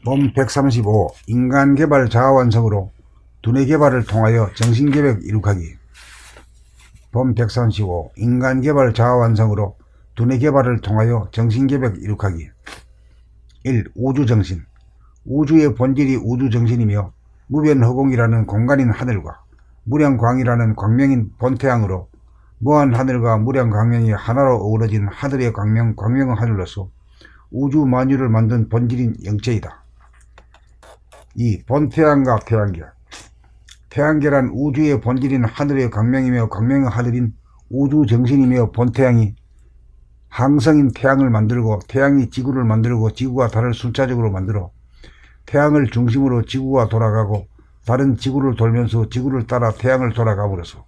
본 135. 인간개발 자아완성으로 두뇌개발을 통하여 정신개벽 이룩하기. 본 135. 인간개발 자아완성으로 두뇌개발을 통하여 정신개벽 이룩하기. 1. 우주정신. 우주의 본질이 우주정신이며 무변허공이라는 공간인 하늘과 무량광이라는 광명인 본태양으로 무한하늘과 무량광명이 하나로 어우러진 하늘의 광명, 광명의 하늘로서 우주 만유를 만든 본질인 영체이다. 2. 본태양과 태양계. 태양계란 우주의 본질인 하늘의 광명이며 광명의 하늘인 우주정신이며 본태양이 항성인 태양을 만들고 태양이 지구를 만들고 지구가 달을 순차적으로 만들어 태양을 중심으로 지구가 돌아가고 달은 지구를 돌면서 지구를 따라 태양을 돌아가버려서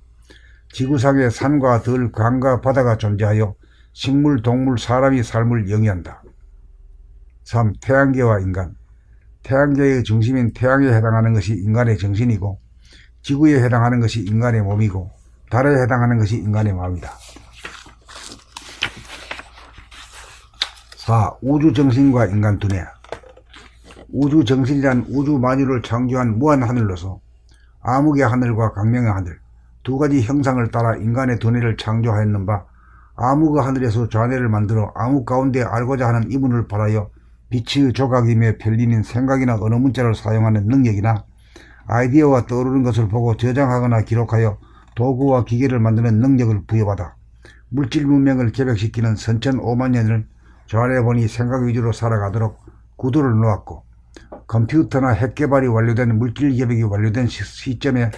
지구상에 산과 들, 강과 바다가 존재하여 식물, 동물, 사람이 삶을 영위한다. 3. 태양계와 인간. 태양계의 중심인 태양에 해당하는 것이 인간의 정신이고 지구에 해당하는 것이 인간의 몸이고 달에 해당하는 것이 인간의 마음이다. 4. 우주정신과 인간 두뇌. 우주정신이란 우주 만유를 창조한 무한하늘로서 암흑의 하늘과 광명의 하늘 두 가지 형상을 따라 인간의 두뇌를 창조하였는 바 암흑의 하늘에서 좌뇌를 만들어 암흑 가운데 알고자 하는 이문을 발하여 빛의 조각이며 편리는 생각이나 언어 문자를 사용하는 능력이나 아이디어가 떠오르는 것을 보고 저장하거나 기록하여 도구와 기계를 만드는 능력을 부여받아 물질 문명을 개벽시키는 선천 5만 년을 좌뇌본이 생각 위주로 살아가도록 구도를 놓았고 컴퓨터나 핵 개발이 완료된 물질 개벽이 완료된 시점에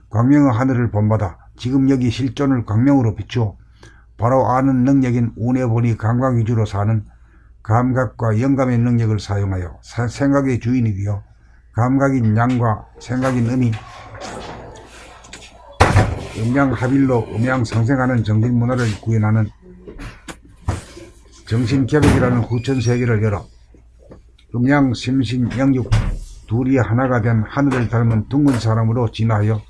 광명의 하늘을 본받아 지금 여기 실존을 광명으로 비추어 바로 아는 능력인 우뇌본이 감각 위주로 사는 감각과 영감의 능력을 사용하여 생각의 주인이 되어 감각인 양과 생각인 음이 음양합일로 음양상생하는 정신문화를 구현하는 정신개벽이라는 후천세계를 열어 음양, 심신, 영육 둘이 하나가 된 하늘을 닮은 둥근 사람으로 진화하여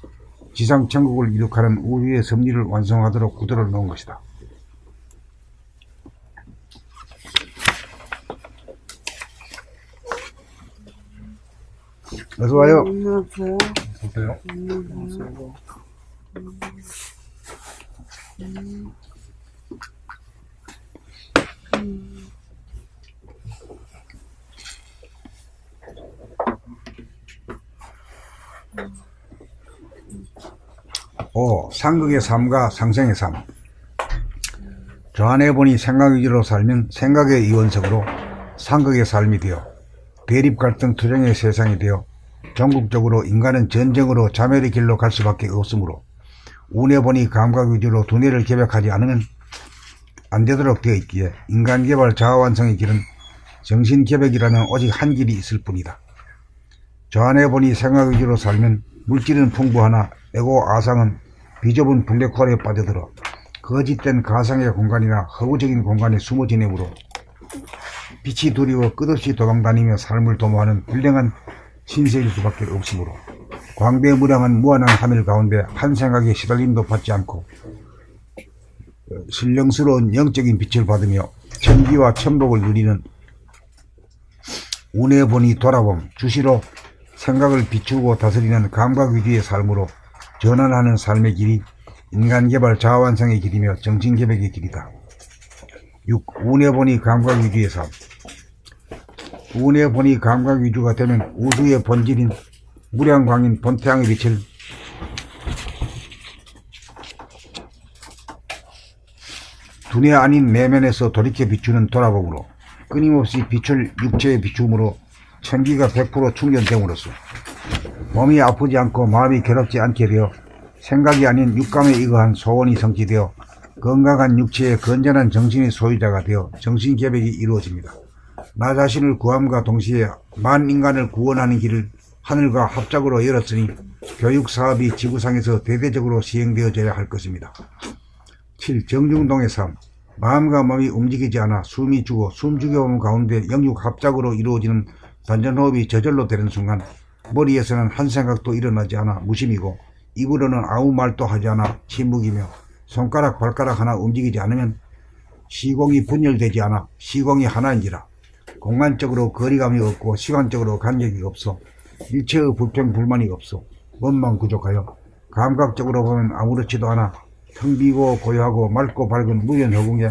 지상천국을 이룩하는 우주의 섭리를 완성하도록 구도를 놓은 것이다. 어서와요. 안녕하세요. 보세요. 오. 상극의 삶과 상생의 삶. 좌뇌본이 생각 위주로 살면 생각의 이원석으로 상극의 삶이 되어 대립 갈등 투쟁의 세상이 되어 전국적으로 인간은 전쟁으로 자멸의 길로 갈 수밖에 없으므로 우뇌본이 감각 위주로 두뇌를 개벽하지 않으면 안 되도록 되어 있기에 인간개발 자아완성의 길은 정신개벽이라는 오직 한 길이 있을 뿐이다. 좌뇌본이 생각 위주로 살면 물질은 풍부하나 에고 아상은 비좁은 블랙홀에 빠져들어 거짓된 가상의 공간이나 허구적인 공간에 숨어 지내므로 빛이 두려워 끝없이 도망다니며 삶을 도모하는 불량한 신세일 수밖에 없으므로 광대무량한 무한한 하늘 가운데 한 생각에 시달림도 받지 않고 신령스러운 영적인 빛을 받으며 천기와 천복을 누리는 우뇌본이 돌아봄 주시로 생각을 비추고 다스리는 감각 위주의 삶으로 전환하는 삶의 길이 인간개발 자아완성의 길이며 정신개벽의 길이다. 6. 우뇌본이 감각 위주의 삶. 우뇌본이 감각 위주가 되면 우주의 본질인 무량광인 본태양의 빛을 두뇌 아닌 내면에서 돌이켜 비추는 돌아봄으로 끊임없이 빛을 육체에 비추므로 천기가 100% 충전됨으로써 몸이 아프지 않고 마음이 괴롭지 않게 되어 생각이 아닌 육감에 의거한 소원이 성취되어 건강한 육체의 건전한 정신의 소유자가 되어 정신개벽이 이루어집니다. 나 자신을 구함과 동시에 만인간을 구원하는 길을 하늘과 합작으로 열었으니 교육사업이 지구상에서 대대적으로 시행되어져야 할 것입니다. 7. 정중동의 삶. 마음과 몸이 움직이지 않아 숨이 죽어 숨죽여오는 가운데 영육 합작으로 이루어지는 단전호흡이 저절로 되는 순간 머리에서는 한 생각도 일어나지 않아 무심이고 입으로는 아무 말도 하지 않아 침묵이며 손가락 발가락 하나 움직이지 않으면 시공이 분열되지 않아 시공이 하나인지라 공간적으로 거리감이 없고 시간적으로 간격이 없어 일체의 불평 불만이 없어 원만 부족하여 감각적으로 보면 아무렇지도 않아 텅 비고 고요하고 맑고 밝은 무연 허공에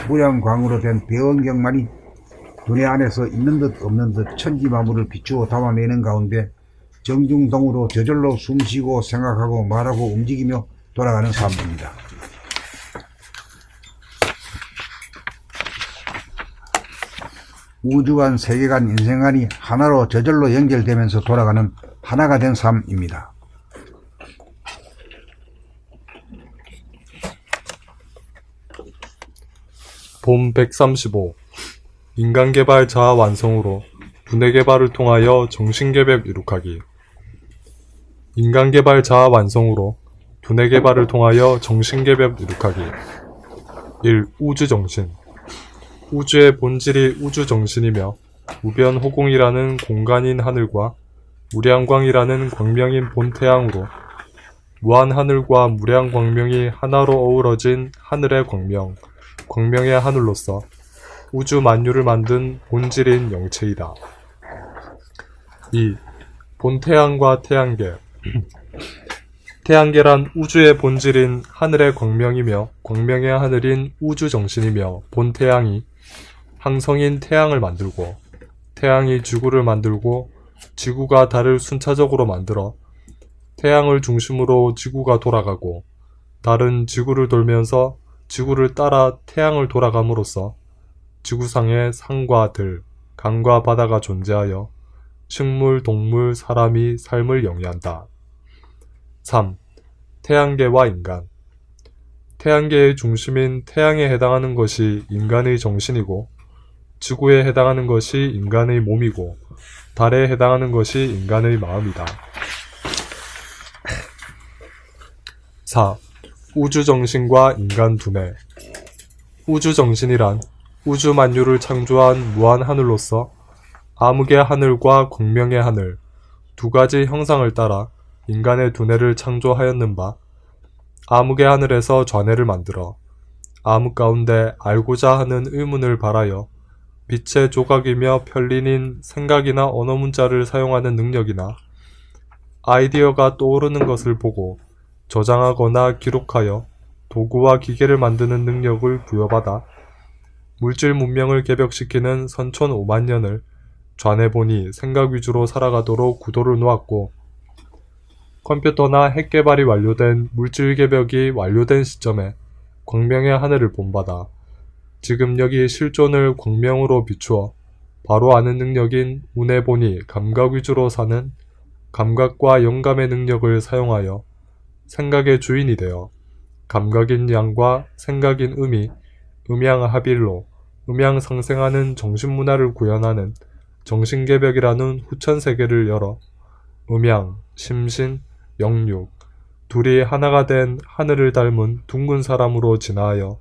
무량광으로 된 배원경만이 두뇌 안에서 있는 듯 없는 듯 천지만물을 비추어 담아내는 가운데 정중동으로 저절로 숨쉬고 생각하고 말하고 움직이며 돌아가는 삶입니다. 우주관, 세계관, 인생관이 하나로 저절로 연결되면서 돌아가는 하나가 된 삶입니다. 본 135. 인간개발 자아 완성으로 두뇌개발을 통하여 정신개벽 이룩하기. 인간개발 자아 완성으로 두뇌개발을 통하여 정신개벽 이룩하기. 1. 우주정신. 우주의 본질이 우주정신이며 우변호공이라는 공간인 하늘과 무량광이라는 광명인 본태양으로 무한하늘과 무량광명이 하나로 어우러진 하늘의 광명, 광명의 하늘로서 우주 만유를 만든 본질인 영체이다. 2. 본태양과 태양계. 태양계란 우주의 본질인 하늘의 광명이며 광명의 하늘인 우주정신이며 본태양이 항성인 태양을 만들고 태양이 지구를 만들고 지구가 달을 순차적으로 만들어 태양을 중심으로 지구가 돌아가고 달은 지구를 돌면서 지구를 따라 태양을 돌아감으로써 지구상에 산과 들, 강과 바다가 존재하여 식물, 동물, 사람이 삶을 영위한다. 3. 태양계와 인간. 태양계의 중심인 태양에 해당하는 것이 인간의 정신이고 지구에 해당하는 것이 인간의 몸이고 달에 해당하는 것이 인간의 마음이다. 4. 우주정신과 인간 두뇌. 우주정신이란 우주 만유를 창조한 무한하늘로서 암흑의 하늘과 광명의 하늘 두 가지 형상을 따라 인간의 두뇌를 창조하였는 바 암흑의 하늘에서 좌뇌를 만들어 암흑 가운데 알고자 하는 의문을 발하여 빛의 조각이며 편린인 생각이나 언어 문자를 사용하는 능력이나 아이디어가 떠오르는 것을 보고 저장하거나 기록하여 도구와 기계를 만드는 능력을 부여받아 물질 문명을 개벽시키는 선천 5만 년을 좌뇌본이 생각 위주로 살아가도록 구도를 놓았고 컴퓨터나 핵 개발이 완료된 물질 개벽이 완료된 시점에 광명의 하늘을 본받아 지금 여기 실존을 광명으로 비추어 바로 아는 능력인 우뇌본이 감각 위주로 사는 감각과 영감의 능력을 사용하여 생각의 주인이 되어 감각인 양과 생각인 음이 음양합일로 음양상생하는 정신문화를 구현하는 정신개벽이라는 후천세계를 열어 음양, 심신, 영육 둘이 하나가 된 하늘을 닮은 둥근 사람으로 진화하여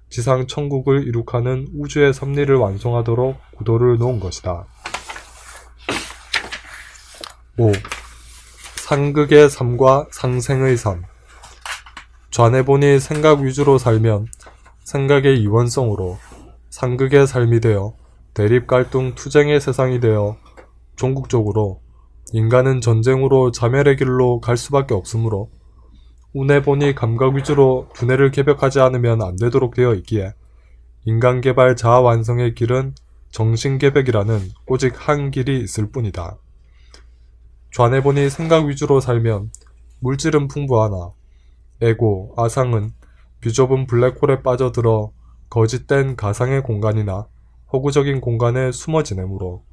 지상 천국을 이룩하는 우주의 섭리를 완성하도록 구도를 놓은 것이다. 5. 상극의 삶과 상생의 삶. 좌뇌본이 생각 위주로 살면 생각의 이원성으로 상극의 삶이 되어 대립 갈등 투쟁의 세상이 되어 종국적으로 인간은 전쟁으로 자멸의 길로 갈 수밖에 없으므로 우뇌본이 감각 위주로 두뇌를 개벽하지 않으면 안 되도록 되어 있기에 인간개발 자아 완성의 길은 정신개벽이라는 오직 한 길이 있을 뿐이다. 좌뇌본이 생각 위주로 살면 물질은 풍부하나 에고, 아상은 비좁은 블랙홀에 빠져들어 거짓된 가상의 공간이나 허구적인 공간에 숨어 지내므로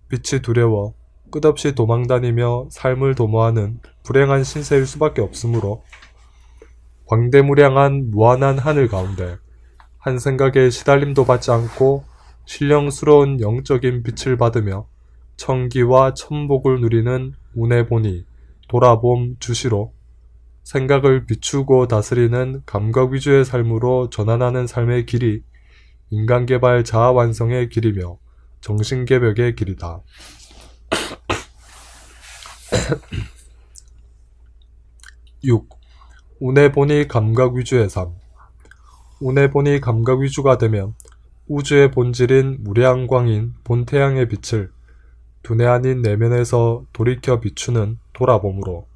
빛이 두려워 끝없이 도망다니며 삶을 도모하는 불행한 신세일 수밖에 없으므로 광대무량한 무한한 하늘 가운데 한 생각에 시달림도 받지 않고 신령스러운 영적인 빛을 받으며 청기와 천복을 누리는 우뇌본이 돌아봄 주시로 생각을 비추고 다스리는 감각 위주의 삶으로 전환하는 삶의 길이 인간개발 자아 완성의 길이며 정신개벽의 길이다. 6. 우뇌본이 감각 위주의 삶. 우뇌본이 감각 위주가 되면 우주의 본질인 무량광인 본태양의 빛을 두뇌 아닌 내면에서 돌이켜 비추는 돌아봄으로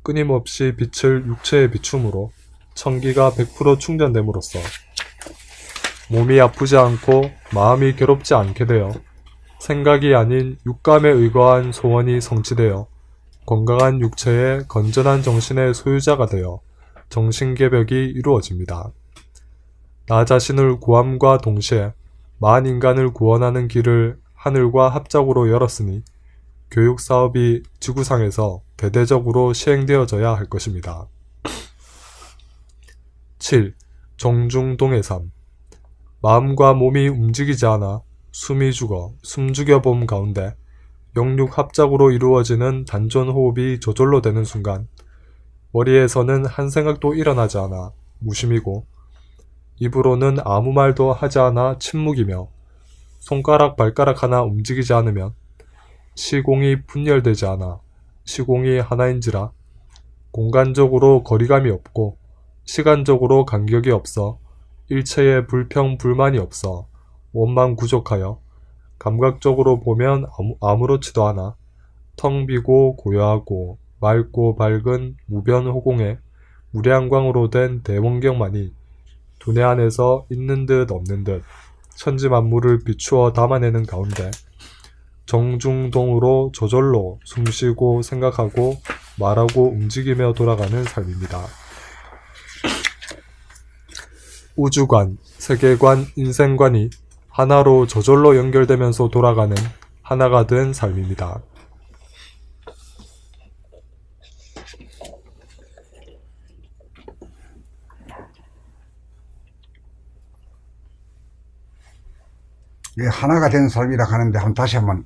끊임없이 빛을 육체에 비춤으로 청기가 100% 충전됨으로써 몸이 아프지 않고 마음이 괴롭지 않게 되어 생각이 아닌 육감에 의거한 소원이 성취되어 건강한 육체에 건전한 정신의 소유자가 되어 정신개벽이 이루어집니다. 나 자신을 구함과 동시에 만 인간을 구원하는 길을 하늘과 합작으로 열었으니 교육사업이 지구상에서 대대적으로 시행되어져야 할 것입니다. 7. 정중동의 삶. 마음과 몸이 움직이지 않아 숨이 죽어 숨죽여봄 가운데 영육 합작으로 이루어지는 단전 호흡이 저절로 되는 순간 머리에서는 한 생각도 일어나지 않아 무심이고 입으로는 아무 말도 하지 않아 침묵이며 손가락 발가락 하나 움직이지 않으면 시공이 분열되지 않아 시공이 하나인지라 공간적으로 거리감이 없고 시간적으로 간격이 없어 일체의 불평 불만이 없어 원만 구족하여 감각적으로 보면 아무렇지도 않아 텅 비고 고요하고 맑고 밝은 무변호공의 무량광으로 된 대원경만이 두뇌 안에서 있는 듯 없는 듯 천지만물을 비추어 담아내는 가운데 정중동으로 저절로 숨쉬고 생각하고 말하고 움직이며 돌아가는 삶입니다. 우주관, 세계관, 인생관이 하나로 저절로 연결되면서 돌아가는 하나가 된 삶입니다. 하나가 된 삶이라 하는데 다시 한번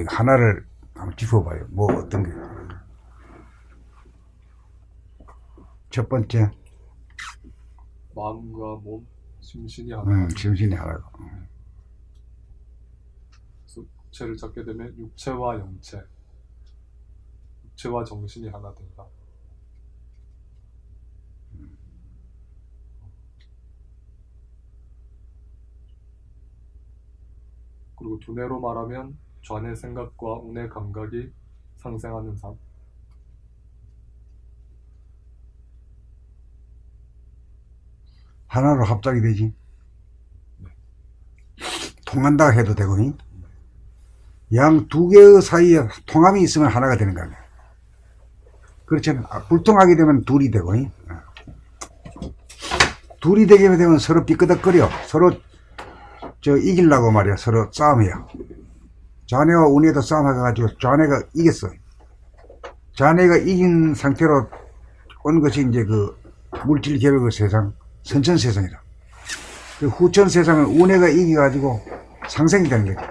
하나를 한번 짚어봐요. 뭐 어떤 게? 첫 번째, 마음과 몸, 심신이 하나. 심신이 하나고. 육체를 찾게 되면 육체와 영체, 육체와 정신이 하나 된다. 그리고 두뇌로 말하면 좌뇌 생각과 우뇌 감각이 상생하는 삶. 하나로 합작이 되지. 통한다 해도 되고, 양 두 개의 사이에 통함이 있으면 하나가 되는 거 아니야. 그렇잖아. 불통하게 되면 둘이 되고, 둘이 되게 되면 서로 삐끄덕거려. 서로 이기려고 말이야. 서로 싸움이야. 자네와 우네도 싸움해가지고 자네가 이겼어. 자네가 이긴 상태로 온 것이 이제 그 물질 개벽의 세상, 선천 세상이다. 그 후천 세상은 우네가 이겨가지고 상생이 되는 거지.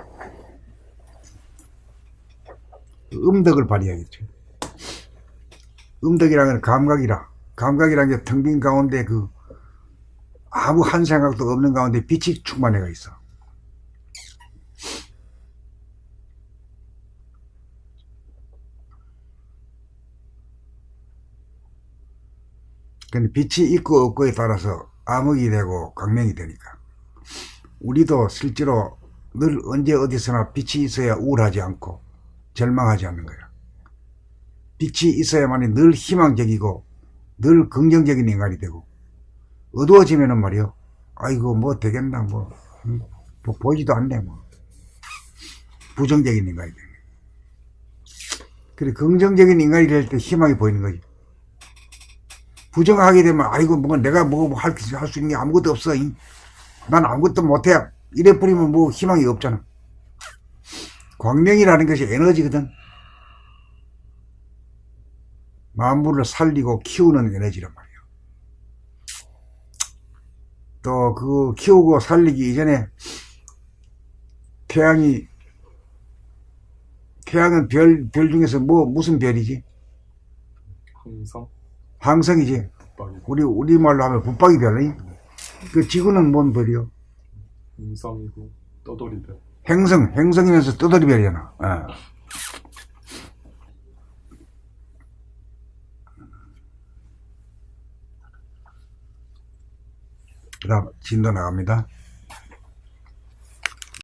음덕을 발휘하겠죠. 음덕이라는 건 감각이라. 감각이라는 게 텅 빈 가운데 아무 한 생각도 없는 가운데 빛이 충만해가 있어. 근데 빛이 있고 없고에 따라서 암흑이 되고 광명이 되니까 우리도 실제로 늘 언제 어디서나 빛이 있어야 우울하지 않고 절망하지 않는 거야. 빛이 있어야만이 늘 희망적이고 늘 긍정적인 인간이 되고 어두워지면은 말이요. 아이고 뭐 되겠나 뭐 보이지도 않네 뭐 부정적인 인간이 되네. 그래 긍정적인 인간이 될 때 희망이 보이는 거지. 부정하게 되면 아이고 뭐 내가 뭐 할 수 있는 게 아무것도 없어. 난 아무것도 못해. 이래 뿌리면 뭐 희망이 없잖아. 광명이라는 것이 에너지거든. 만물을 살리고 키우는 에너지란 말이야. 또 그 키우고 살리기 이전에 태양은 별 중에서 무슨 별이지? 항성이지. 우리말로 하면 붙박이 별이. 그 지구는 뭔 별이요? 행성이고 떠돌이별. 행성이면서 떠돌이 별이잖아. 그다음 진도 나갑니다.